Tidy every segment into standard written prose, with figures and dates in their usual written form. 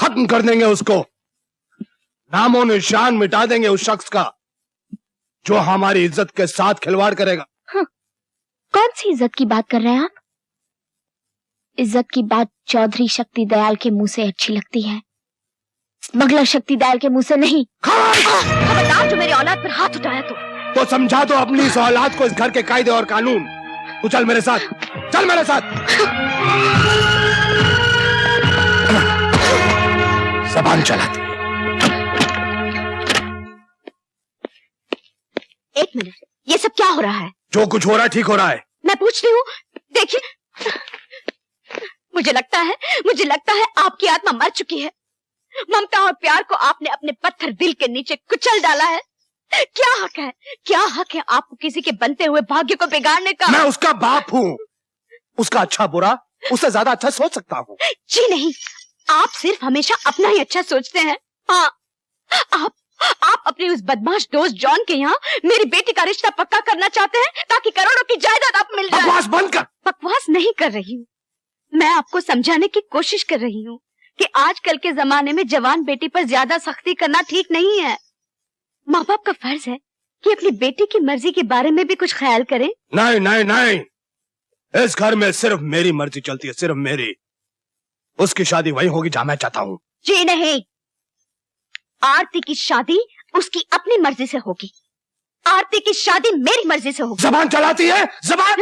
खत्म कर देंगे उसको, नामो निशान मिटा देंगे उस शख्स का जो हमारी इज्जत के साथ खिलवाड़ करेगा। हाँ, कौन सी इज्जत की बात कर रहे हैं आप? इज्जत की बात चौधरी शक्ति दयाल के मुंह से अच्छी लगती है, स्मगलर शक्ति दयाल के मुंह से नहीं। खबरदार जो मेरी औलाद पर हाथ उठाया तो समझा दो अपनी इस औलाद को इस घर के कायदे और कानून। तू चल मेरे साथ, चल मेरे साथ। ज़बान चलाती। एक मिनट, ये सब क्या हो रहा है? जो कुछ हो रहा है ठीक हो रहा है। मैं पूछती हूँ, देखिए मुझे लगता है आपकी आत्मा मर चुकी है। ममता और प्यार को आपने अपने पत्थर दिल के नीचे कुचल डाला है। क्या हक है आपको किसी के बनते हुए भाग्य को बिगाड़ने का? मैं उसका बाप हूँ, उसका अच्छा बुरा उससे ज्यादा अच्छा सोच सकता हूँ। जी नहीं, आप सिर्फ हमेशा अपना ही अच्छा सोचते हैं। हाँ, आप अपने उस बदमाश दोस्त जॉन के यहाँ मेरी बेटी का रिश्ता पक्का करना चाहते हैं ताकि करोड़ों की जायदाद आप मिल जाए। बकवास बंद कर। बकवास नहीं कर रही हूँ, मैं आपको समझाने की कोशिश कर रही हूँ कि आजकल के जमाने में जवान बेटी पर ज्यादा सख्ती करना ठीक नहीं है। माँ बाप का फर्ज है कि अपनी बेटी की मर्जी के बारे में भी कुछ ख्याल करें। नहीं नहीं नहीं, इस घर में सिर्फ मेरी मर्जी चलती है, सिर्फ मेरी। उसकी शादी वही होगी जहाँ मैं चाहता हूँ। जी नहीं, आरती की शादी उसकी अपनी मर्जी से होगी। आरती की शादी मेरी मर्जी से होगी। ज़बान चलाती है, ज़बान।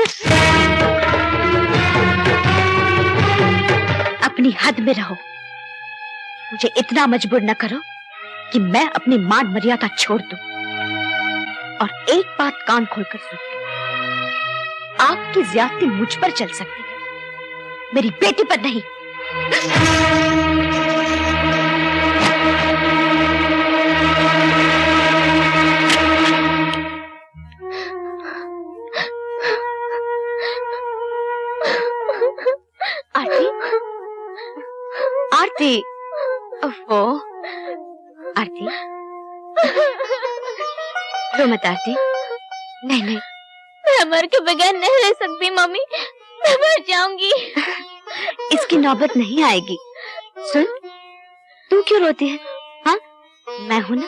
अपनी हद में रहो, मुझे इतना मजबूर न करो कि मैं अपनी मान मर्यादा छोड़ दूं। और एक बात कान खोलकर सुन, आपकी ज्यादती मुझ पर चल सकती है, मेरी बेटी पर नहीं। आरती, आरती, ओफो, आरती, रो मत आरती। नहीं नहीं, मैं मर के बगैर नहीं रह सकती मम्मी, मैं मर जाऊंगी। इसकी नौबत नहीं आएगी। सुन, तू क्यों रोती है? हाँ, मैं हूं ना,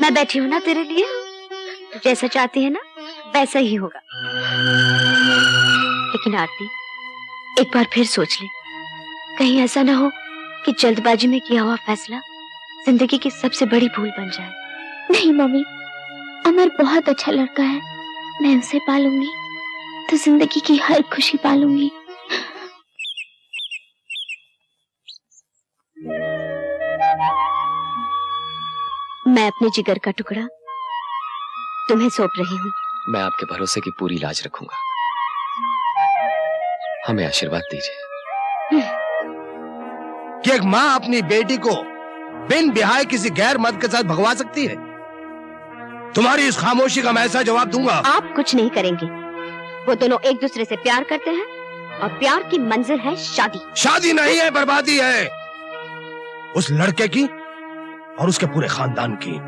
मैं बैठी हूं ना तेरे लिए। तू जैसा चाहती है ना वैसा ही होगा। लेकिन आरती, एक बार फिर सोच ले, कहीं ऐसा ना हो कि जल्दबाजी में किया हुआ फैसला जिंदगी की सबसे बड़ी भूल बन जाए। नहीं मम्मी, अमर बहुत अच्छा लड़का है, मैं उसे पालूंगी तो जिंदगी की हर खुशी पालूंगी। मैं अपने जिगर का टुकड़ा तुम्हें सौंप रही हूँ। मैं आपके भरोसे की पूरी लाज रखूंगा, हमें आशीर्वाद दीजिए। कि एक माँ अपनी बेटी को बिन ब्याहे किसी गैर मर्द के साथ भगवा सकती है? तुम्हारी इस खामोशी का मैं ऐसा जवाब दूंगा। आप कुछ नहीं करेंगे, वो दोनों एक दूसरे से प्यार करते हैं और प्यार की मंजिल है शादी। शादी नहीं है, बर्बादी है, उस लड़के की और उसके पूरे खानदान की।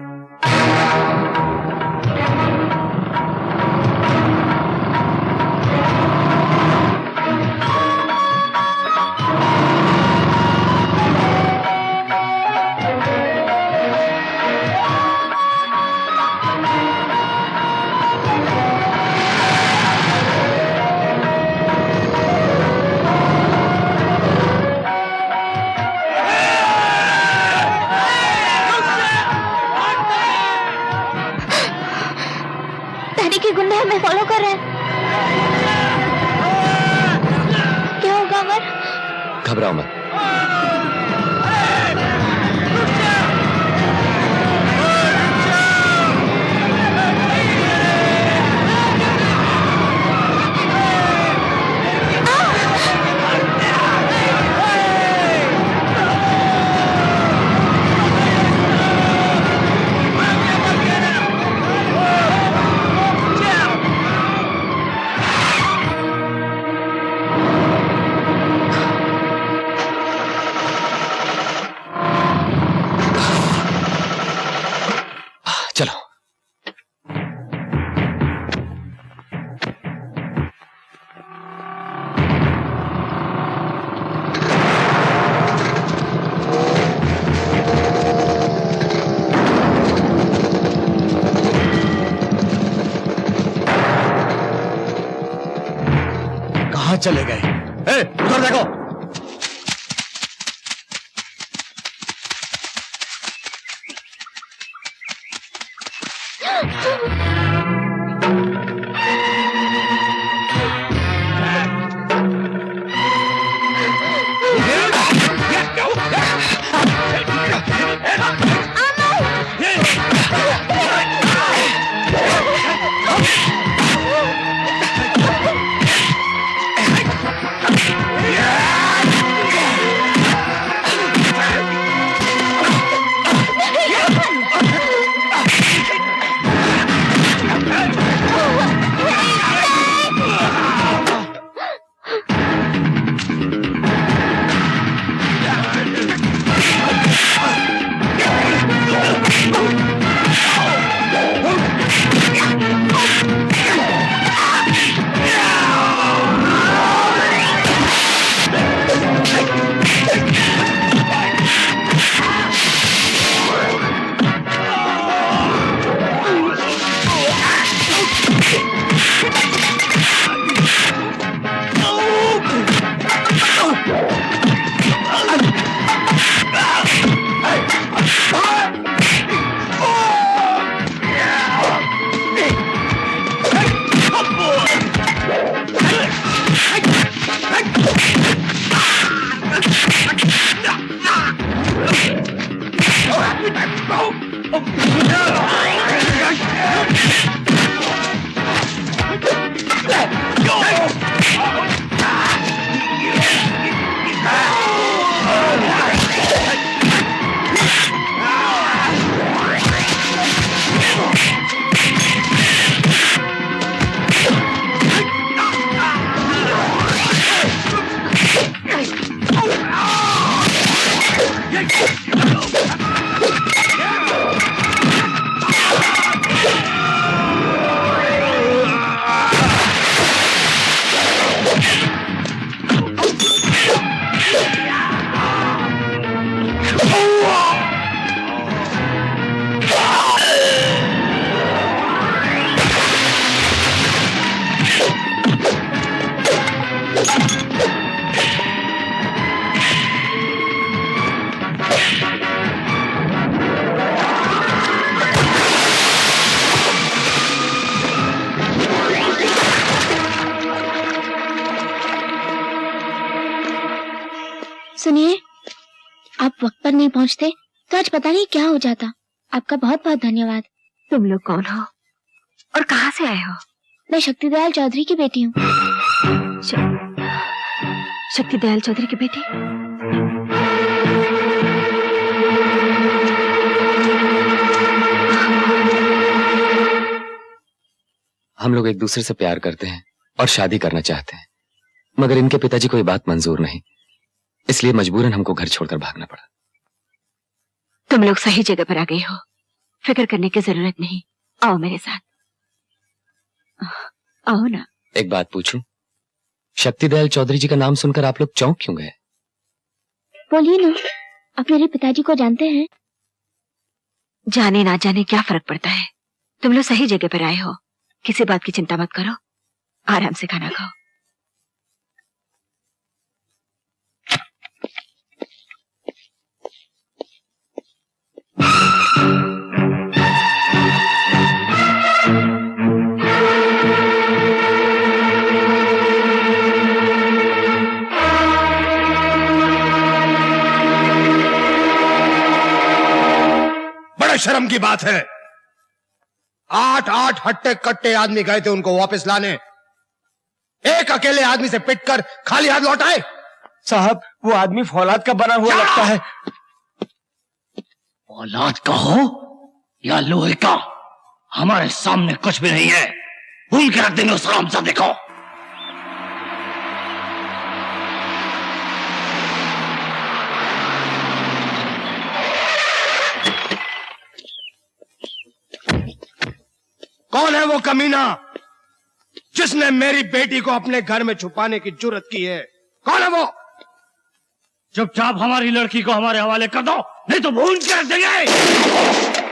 के गुंडे हमें फॉलो कर रहे हैं। क्या होगा अमर? घबराओ मत। चले गए। उधर देखो। सुनिए, आप वक्त पर नहीं पहुंचते तो आज पता नहीं क्या हो जाता। आपका बहुत बहुत धन्यवाद। तुम लोग कौन हो और कहाँ से आए हो? मैं शक्ति दयाल चौधरी की बेटी हूँ। शक्ति दयाल चौधरी की बेटी? हम लोग एक दूसरे से प्यार करते हैं और शादी करना चाहते हैं, मगर इनके पिताजी को ये बात मंजूर नहीं, इसलिए मजबूरन हमको घर छोड़कर भागना पड़ा। तुम लोग सही जगह पर आ गए हो, फिक्र करने की जरूरत नहीं। आओ मेरे साथ, आओ ना। एक बात पूछूं, शक्ति दयाल चौधरी जी का नाम सुनकर आप लोग चौंक क्यों गए? बोलिए ना, आप मेरे पिताजी को जानते हैं? जाने ना जाने क्या फर्क पड़ता है, तुम लोग सही जगह पर आए हो। किसी बात की चिंता मत करो, आराम से खाना खाओ। बड़े शर्म की बात है, 8 हट्टे कट्टे आदमी गए थे उनको वापस लाने, एक अकेले आदमी से पिटकर खाली हाथ लौट आए। साहब, वो आदमी फौलाद का बना हुआ लगता है। औलाद का हो या लोहे का, हमारे सामने कुछ भी नहीं है। भूल के रख देंगे उस हरामजादे को। कौन है वो कमीना जिसने मेरी बेटी को अपने घर में छुपाने की जुर्रत की है? कौन है वो? चुपचाप हमारी लड़की को हमारे हवाले कर दो, नहीं तो भूल के रख देंगे।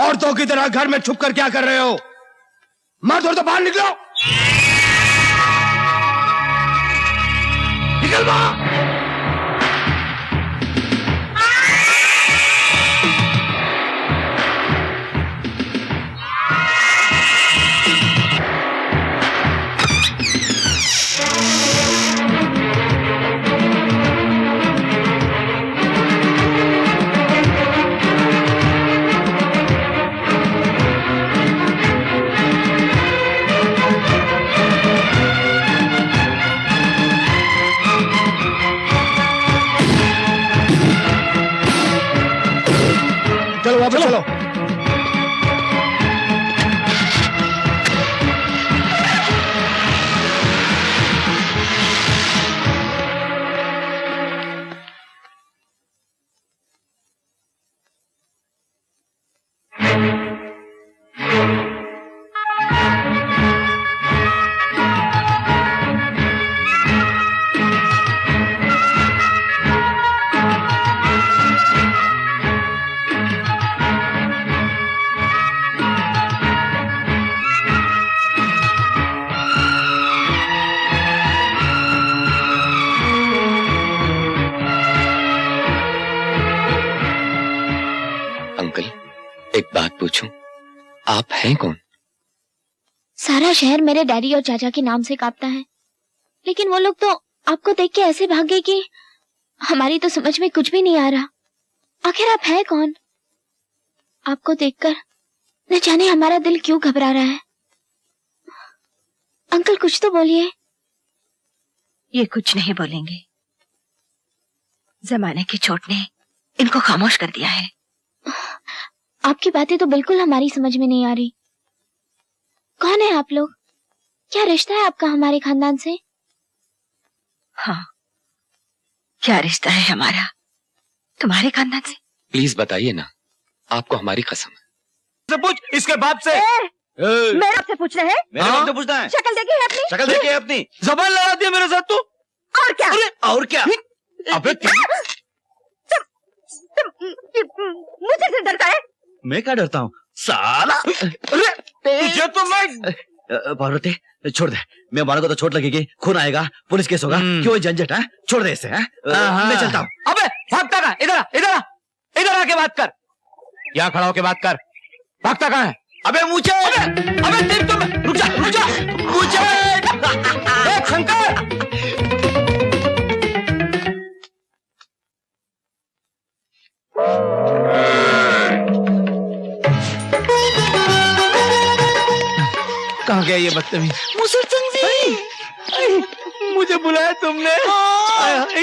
औरतों की तरह घर में छुप कर क्या कर रहे हो? मर्द हो तो बाहर निकलो। निकल बाहर। चलो वापस चलो। अंकल, एक बात पूछूं, आप हैं कौन? सारा शहर मेरे डैडी और चाचा के नाम से कांपता है, लेकिन वो लोग तो आपको देख के ऐसे भाग गए कि हमारी तो समझ में कुछ भी नहीं आ रहा। आखिर आप हैं कौन? आपको देखकर न जाने हमारा दिल क्यों घबरा रहा है। अंकल कुछ तो बोलिए। ये कुछ नहीं बोलेंगे। जमाने की चोट ने इनको खामोश कर दिया है। आपकी बातें तो बिल्कुल हमारी समझ में नहीं आ रही। कौन है आप लोग? क्या रिश्ता है आपका हमारे खानदान से? हाँ, क्या रिश्ता है हमारा तुम्हारे खानदान से? प्लीज बताइए ना, आपको हमारी कसम है। से पूछ, इसके बाप से। मेरे आपसे पूछ रहे हैं? मेरे बाप से पूछना है। शक्ल देखी है अपनी? शक्ल देखी है अपनी। जबान लड़ा दिया मेरे साथ तू। और क्या? अरे और क्या? अबे मुझे से डरता है? मैं क्या डरता हूँ साला। अरे तुझे तो मैं पार्वती छोड़ दे, मैं मारा को तो चोट लगेगी, खून आएगा, पुलिस केस होगा, क्यों झंझट है? छोड़ दे इसे। मैं चलता हूँ। अबे भागता कहाँ? इधर आ, इधर आ, इधर आके बात कर। यहाँ खड़ा होके बात कर। भागता कहाँ है? अबे मुझे, अबे तेरी तो रुक जा, रुक जा। मुझे शंकर, कहाँ गया ये बदतमीज? मुझे बुलाया तुमने?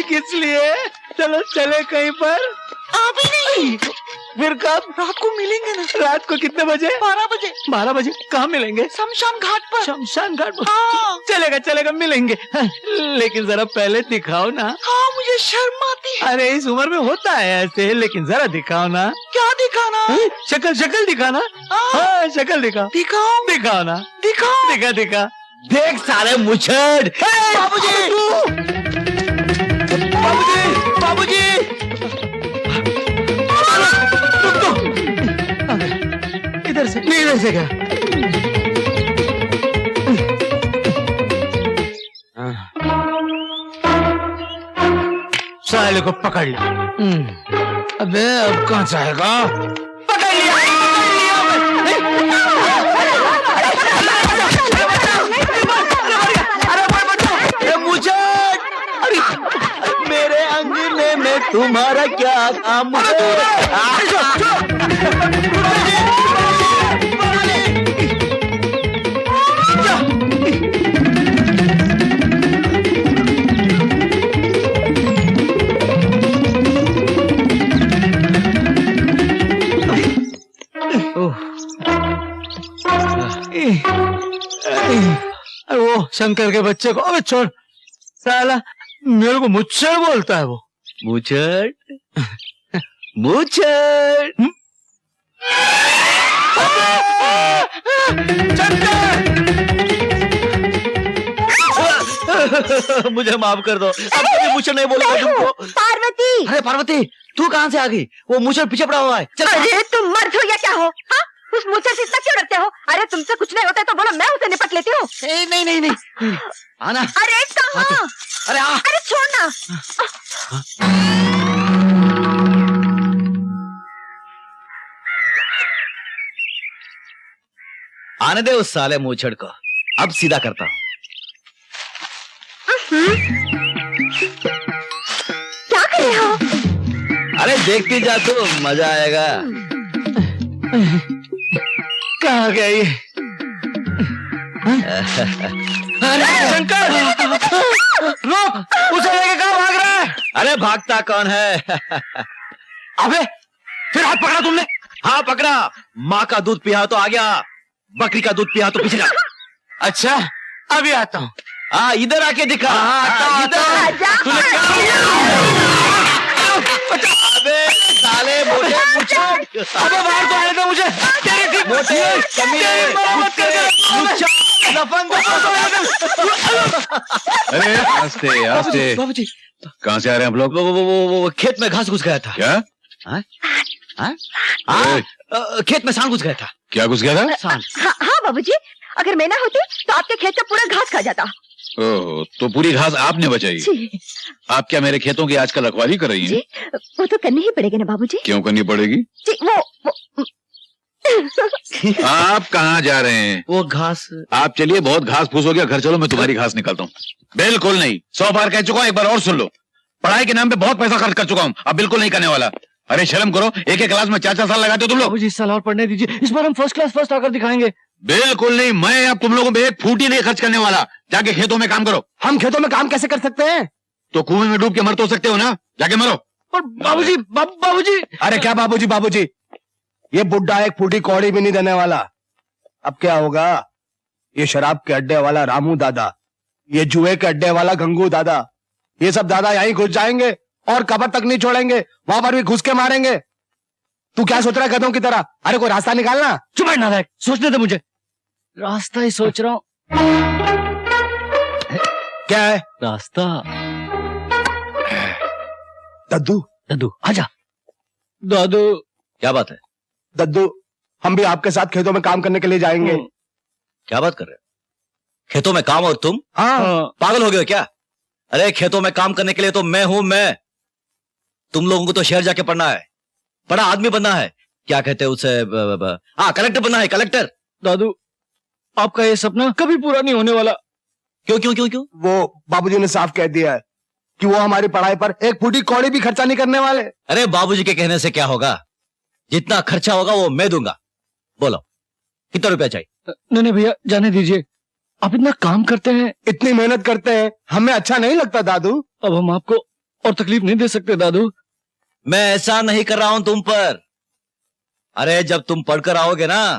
किस लिए? चलो चले कहीं पर। अभी नहीं। फिर कब? रात को मिलेंगे ना। रात को कितने बजे? 12 बजे। 12 बजे कहाँ मिलेंगे? शमशान घाट पर। शमशान घाट पर? हाँ। चलेगा चलेगा, मिलेंगे। लेकिन जरा पहले दिखाओ ना। हाँ, मुझे शर्म आती है। अरे इस उम्र में होता है ऐसे, लेकिन जरा दिखाओ ना। क्या दिखाना? शक्ल शक्ल दिखाना। हाँ शक्ल दिखाओ। दिखाओ दिखाओ ना। दिखाओ। दिखा दिखा। देख सारे मुछड़। बाबूजी, बाबूजी, बाबूजी, इधर से नहीं, इधर से क्या? साले को पकड़ लिया। अबे अब कहाँ जाएगा? पकड़ लिया, अरे मुझे, अरे मेरे अंगने में तुम्हारा क्या काम अरे वो शंकर के बच्चे को, अबे छोड़ साला, मेरे को मुच्छर बोलता है वो। मुछड़ मुछड़। मुझे माफ कर दो, अब कभी मुझे नहीं बोलूंगा तुमको। पार्वती। अरे पार्वती, तू कहाँ से आ गई? वो मुझे पीछे पड़ा हुआ है। चल। अरे तुम मर्द हो या क्या हो? हाँ? उस मुझसे से इतना क्यों डरते हो? अरे तुमसे कुछ नहीं होता है तो बोलो, मैं उसे निपट लेती हूँ। नहीं नहीं नहीं नहीं आना। अरे कहाँ? अरे आ। अरे छोड़ना। आने दे उस साले मूछड़ को, अब सीधा करता हूँ। क्या कर रहे हो? अरे देखती जा तू, मजा आएगा। कहाँ गया ये? अरे शंकर, रुक! उसे लेके कहाँ भाग रहा है? अरे भागता कौन है? अबे फिर हाथ पकड़ा तुमने? हाँ पकड़ा। माँ का दूध पिया तो आ गया, बकरी का दूध पिया तो पीछे जा। अच्छा अभी आता हूँ। हाँ इधर आके दिखा। आता इधर। अबे साले मोटे मूछड़। अबे बाहर तो आने दो मुझे। तेरी थी मोटे कमीने, कुत्ते, लुच्चा, लफंग। अरे आस्ते आस्ते, बाबूजी कहाँ से आ रहे हैं हम लोग? वो खेत में घास घुस गया था। क्या? हाँ? ए, खेत में सांड घुस गया था। क्या घुस गया था? सांड। हाँ बाबूजी, अगर मैं ना होती तो आपके खेत का पूरा घास खा जाता। ओह, तो पूरी घास आपने बचाई। जी आप क्या मेरे खेतों की आजकल रखवाली कर रही हैं? जी, वो तो करनी ही पड़ेगी ना बाबूजी। क्यों करनी पड़ेगी? जी वो आप कहाँ जा रहे हैं? वो घास। आप चलिए, बहुत घास फूस हो गया, घर चलो, मैं तुम्हारी घास निकालता हूँ। बिल्कुल नहीं, 100 बार कह चुका हूँ, एक बार और सुन लो। पढ़ाई के नाम पे बहुत पैसा खर्च कर चुका हूँ, अब बिल्कुल नहीं करने वाला। अरे शर्म करो, एक एक क्लास में 4-4 साल लगाते हो तुम लोग। बाबूजी इस साल और पढ़ने दीजिए, इस बार हम फर्स्ट क्लास फर्स्ट आकर दिखाएंगे। बिल्कुल नहीं, मैं अब तुम लोगों पे एक फूटी नहीं खर्च करने वाला। जाके खेतों में काम करो। हम खेतों में काम कैसे कर सकते हैं? तो कुएं में डूब के मर तो सकते हो ना, जाके मरो। और बाबूजी बाबूजी। अरे क्या बाबूजी बाबूजी, ये बुड्ढा एक फूटी कौड़ी भी नहीं देने वाला। अब क्या होगा? ये शराब के अड्डे वाला रामू दादा, ये जुए के अड्डे वाला गंगू दादा, ये सब दादा यहीं घुस जाएंगे और कब्र तक नहीं छोड़ेंगे, वहां पर भी घुस के मारेंगे। तू क्या सोच रहा है गधों की तरह? अरे कोई रास्ता निकालना। चुप है नालायक, सोचने दे मुझे। रास्ता ही सोच रहा हूँ। क्या है? रास्ता। दद्दू दादू आजा। दादू क्या बात है? दद्दू, हम भी आपके साथ खेतों में काम करने के लिए जाएंगे। क्या बात कर रहे हो? खेतों में काम और तुम? हाँ, पागल हो गए हो क्या? अरे खेतों में काम करने के लिए तो मैं हूं, मैं। तुम लोगों को तो शहर जाके पढ़ना है, बड़ा आदमी बनना है। क्या कहते हैं उसे? हाँ, कलेक्टर बनना है, कलेक्टर। दादू, आपका ये सपना कभी पूरा नहीं होने वाला। क्यों क्यों क्यों क्यों? वो बाबूजी ने साफ कह दिया है कि वो हमारी पढ़ाई पर एक फूटी कौड़ी भी खर्चा नहीं करने वाले। अरे बाबूजी के कहने से क्या होगा? जितना खर्चा होगा वो मैं दूंगा। बोलो कितना रुपया चाहिए? नहीं भैया, जाने दीजिए। आप इतना काम करते हैं, इतनी मेहनत करते हैं, हमें अच्छा नहीं लगता दादू। अब हम आपको और तकलीफ नहीं दे सकते दादू। मैं ऐसा नहीं कर रहा हूं तुम पर। अरे जब तुम पढ़कर आओगे ना